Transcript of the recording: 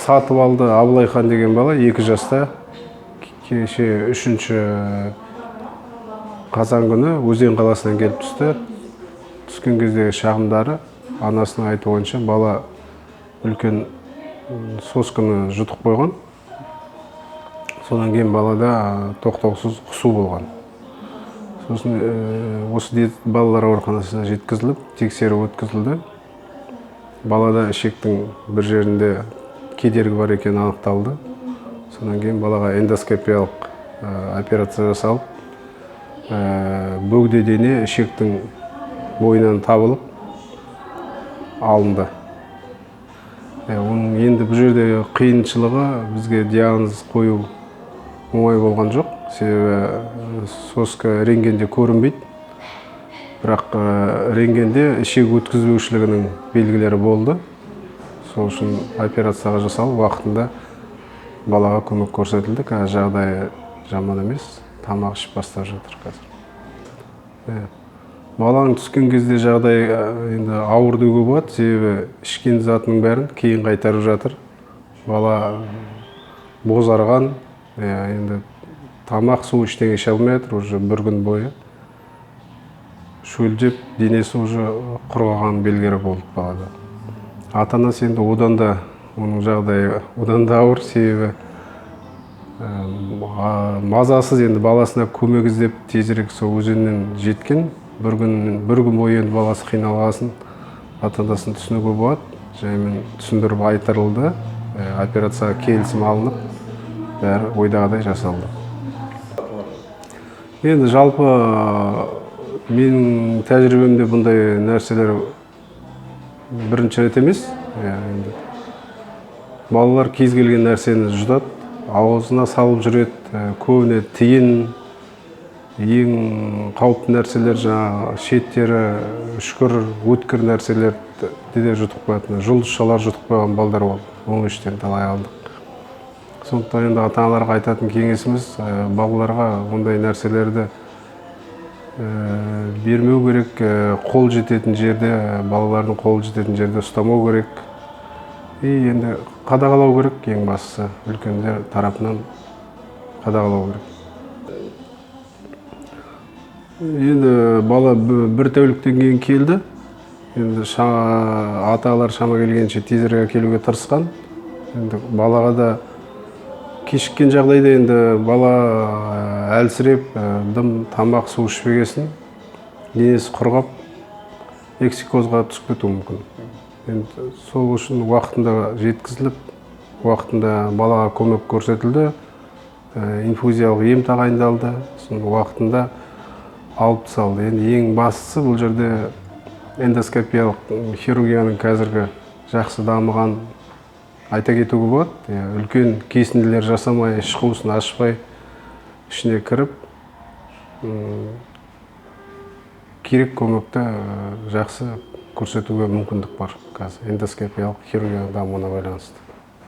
сатып алды Абылайхан деген бала 2 жаста. Кеше 3 қазан күні Өзен қаласынан келіп түсті. Түскен кездегі шағымдары анасының айтуы бойынша бала үлкен сосканы жұтып қойған. Содан кейін балада тоқтаусыз құсу болған. Сосын осы балалар ауруханасына жеткізіліп, тексеру өткізілді. Балада ішектің бір жерінде кедергі бар екені анықталды. Содан кейін балаға эндоскопиялық операция жасалып, бөгде дене ішектің бойынан табылып алынды. Оның енді бұл жерде қиыншылығы бізге диагноз қою оңай болған жоқ. Себебі соска рентгенде көрінбейді. Бірақ рентгенде ішек өткізбеушілігінің белгілері болды. Сол үшін операцияға жасалып, уақытында балаға көмек көрсетілді. Қазір жағдайы жаман емес, тамақ ішіп бастап жатыр қазір. Баланың түскен кезде жағдай енді ауыр деуге болады, себебі ішкен затының бәрін кейін қайтарып жатыр. Бала бозарған, енді тамақ, су ештеңе іше алмай жатыр, уже бір күн бойы. Шөлдеп, денесі уже құрғаған белгілері болды балада. Ата-анасы енді одан да оның жағдайы одан да ауыр, себебі мазасыз енді баласына көмек іздеп тезірек сол өзеннен жеткен. Бір күн бойы енді баласы қиналғасын ата-анасын түсінуге болады. Жаймен түсіндіріп айтырылды, операцияға келісім алынып, бәрі ойдағыдай жасалды. Енді жалпы менің тәжірибемде бұндай нәрселер бірінші рет емес. Балалар кез келген нәрсені жұтады, аузына салып жүреді, көбіне тиын, ең қауіпті нәрселер, жаңағы шеттері, үшкір, өткір нәрселерді де жұтып қоятын. Жұлдызшалар жұтып қойған балдар болды. Оның іштен талай алдық. Сондықтан енді ата-аналарға айтатын кеңесіміз балаларға ондай нәрселерді бермеу керек, қол жететін жерде, балалардың қол жететін жерде ұстамау керек. Енді қадағалау керек, ең бастысы, үлкендер тарапынан қадағалау керек. Енді бала бір тәуліктен кейін келді. Енді ата-аналар шама келгенше тезірек келуге тырысқан. Енді балаға да кешіккен жағдайда енді бала әлсіреп, дым, тамақ, су ішпегесін, денесі құрғап, эксикозға түсіп кетуі мүмкін. Енді сол үшін уақытында жеткізіліп, уақытында балаға көмек көрсетілді, инфузиялық ем тағайындалды, уақытында алып тасталды. Енді ең бастысы бұл жерде эндоскопиялық хирургияның қазіргі жақсы дамыған айта кетуге болады. Үлкен кесінділер жасамай, іш қуысын ашпай, ішіне кіріп, керек көмекті жақсы көрсетуге мүмкіндік бар қазір эндоскопиялық хирургияның дамуына байланысты.